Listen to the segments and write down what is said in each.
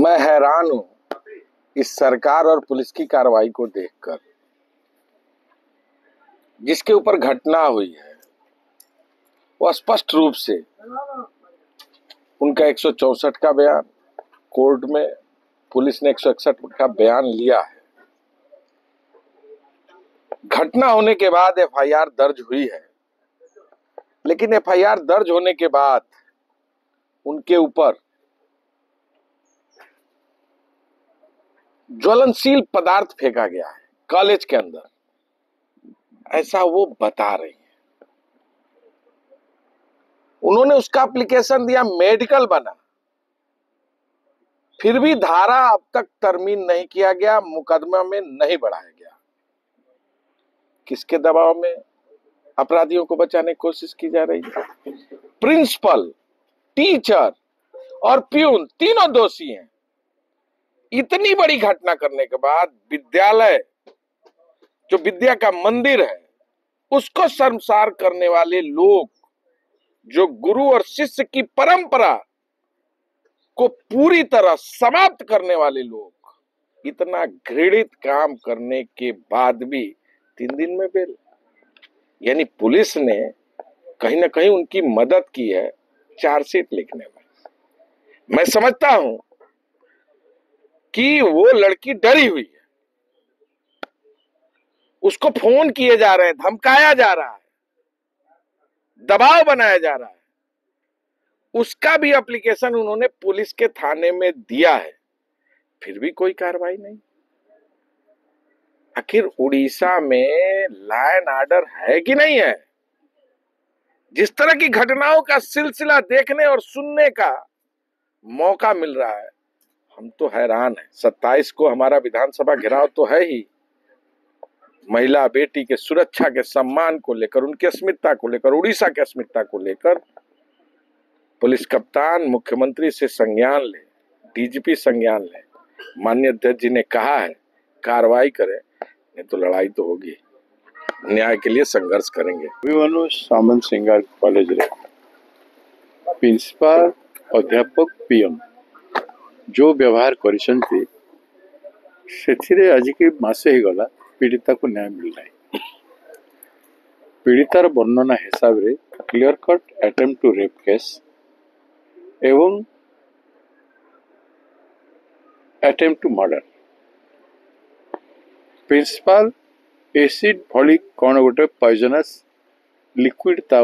मैं हैरान हूं इस सरकार और पुलिस की कार्रवाई को देखकर। जिसके ऊपर घटना हुई है वो स्पष्ट रूप से उनका 164 का बयान, कोर्ट में पुलिस ने 161 का बयान लिया है। घटना होने के बाद एफआईआर दर्ज हुई है, लेकिन एफआईआर दर्ज होने के बाद उनके ऊपर ज्वलनशील पदार्थ फेंका गया है कॉलेज के अंदर, ऐसा वो बता रही है। उन्होंने उसका एप्लीकेशन दिया, मेडिकल बना, फिर भी धारा अब तक तरमीम नहीं किया गया, मुकदमा में नहीं बढ़ाया गया। किसके दबाव में अपराधियों को बचाने की कोशिश की जा रही है? प्रिंसिपल, टीचर और प्यून तीनों दोषी हैं। इतनी बड़ी घटना करने के बाद विद्यालय, जो विद्या का मंदिर है, उसको शर्मसार करने वाले लोग, जो गुरु और शिष्य की परंपरा को पूरी तरह समाप्त करने वाले लोग, इतना घृणित काम करने के बाद भी 3 दिन में बेल। यानी पुलिस ने कहीं ना कहीं उनकी मदद की है चार्जशीट लिखने में। मैं समझता हूं कि वो लड़की डरी हुई है, उसको फोन किए जा रहे हैं, धमकाया जा रहा है, दबाव बनाया जा रहा है। उसका भी एप्लीकेशन उन्होंने पुलिस के थाने में दिया है, फिर भी कोई कार्रवाई नहीं। आखिर उड़ीसा में लॉ एंड ऑर्डर है कि नहीं है? जिस तरह की घटनाओं का सिलसिला देखने और सुनने का मौका मिल रहा है, हम तो हैरान हैं। 27 को हमारा विधानसभा घेराव तो है ही। महिला बेटी के सुरक्षा के सम्मान को लेकर, उनकी अस्मिता को लेकर, उड़ीसा की अस्मिता को लेकर पुलिस कप्तान मुख्यमंत्री से संज्ञान ले, डीजीपी संज्ञान ले। माननीय अध्यक्ष जी ने कहा है कार्रवाई करें, नहीं तो लड़ाई तो होगी, न्याय के लिए संघर्ष करेंगे। सामंत सिंगार कॉलेज रे प्रिंसिपाल, अध्यापक, पीएम जो व्यवहार करिसंती सेथिरे आज के मासे ही गला पीड़िता को न्याय मिल नहीं। पीड़ितार वर्णना हिसाब रे clear cut attempt to rape case एवं अटेम्प्ट टू मर्डर। प्रिंसिपाल एसिड भली कौन गोटे पॉइजनस लिक्विड ता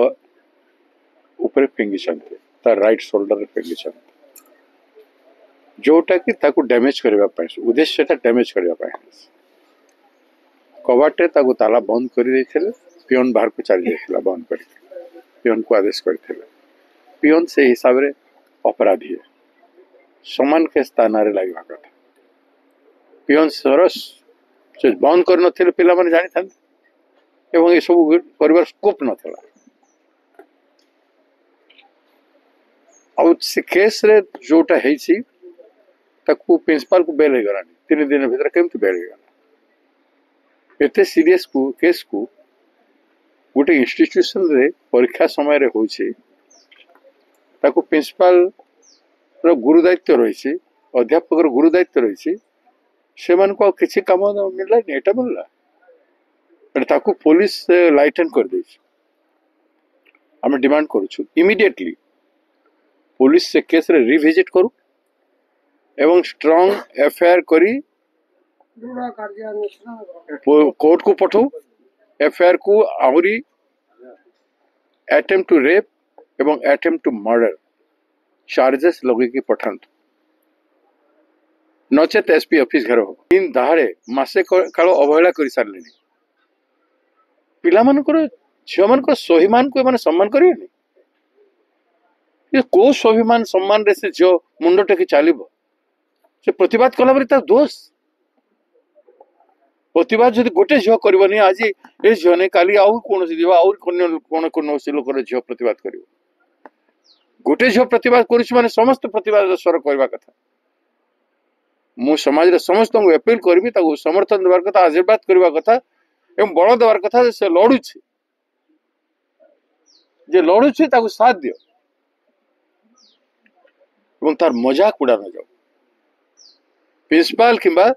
ऊपर फेंगिछंते, ता राइट शोल्डर फेंगिछंते, जोटा कि ताकू डैमेज करबा पाए, उद्देश्यटा डैमेज करबा पाए। कबाटे ताकू ताला बंद कर देथिले, पियन बाहर को चल जाइथिला, बंद कर पियन को आदेश करथिले। पियन से हिसाब रे अपराधी है, समान के स्थान रे लागबा कथा। पियन सरस से बंद कर नथिले, पिला माने जानि थांते एवं ए सब परिवार स्कोप नथला। और से केस रे जोटा हेछि ताकू प्रिंसिपल को बेल गला 3 दिन भीतर केमति बेल गला। एते सीरियस को केस को गोटे इंस्टीट्यूशन रे परीक्षा समय रे होछि, ताकू प्रिंसिपल रो गुरु दायित्व रही, अध्यापक रो गुरु दायित्व रही, से मन को किसी काम मिलला नहीं, एटा मिलला ताकू पुलिस लाइटन कर दे। हम डिमांड करू इमीडिएटली पुलिस से केस रे रिविजिट करू एवं स्ट्रांग एफआईआर करी कोर्ट को पठाऊ। एफआईआर को आउरी अटेम्प्ट टू रेप एवं अटेम्प्ट टू मर्डर चार्जेस लगे की पठांत, नचेत एसपी ऑफिस घर हो। दिन दहाड़े मासे काल अवहेला कर सारे पिला झील मान स्वाभिमान को सम्मान करें। को स्वाभिमान सम्मान रे से झील मुंड टेकी चलो, से प्रतिवाद कला तार दोष। प्रतिवाद जब गोटे झील कर आज ये झील नहीं, काली आउ कौन लोक झील प्रतिवाद कर, गोटे झील प्रतिवाद कर समस्त प्रतिवाद स्वर करवा कथा। मु समाज रे समस्त को अपील करबी, ताको समर्थन देवार कथा, आशीर्वाद करवा कथा एवं बल देवार कथा। से लड़ुछि, जे लड़ुछि ताको साथ दियो एवं तार मजाक उड़ा न जाओ। प्रिंसिपाल किंबा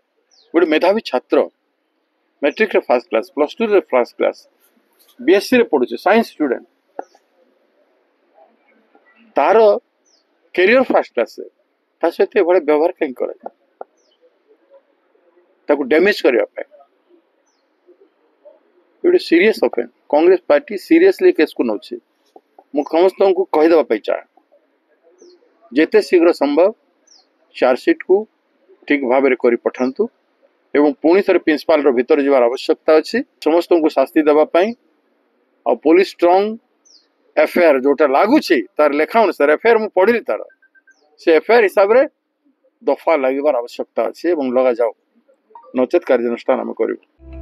गोटे मेधावी छात्र मैट्रिक रे फर्स्ट क्लास प्लस टू रे फर्स्ट क्लास बीएससी रे पढ़ुचे साइंस स्टूडेंट तार कैरियर फर्स्ट क्लास रे ता सहित एभଳି व्यवहार कहीं करे ताको डैमेज करबा पे गोटे serious offence Congress party seriously case को नौछि मु समस्त को कहि देबा पे चाहे जेते शीघ्र संभव चार्जशीट को ठीक भाव में करी पठांतु एवं पुणी थे प्रिंसिपाल भीतर जीवार आवश्यकता अच्छी समस्त को शास्ति देवाई और पुलिस स्ट्रंग एफआईआर जोटा लगुच तार लेखा अनुसार एफआईआर मु पढ़ी तार से एफआईआर हिसाब से दफा लगे आवश्यकता अच्छी लगा जाओ नचेत कार्यानुष्ठान आम करूँ।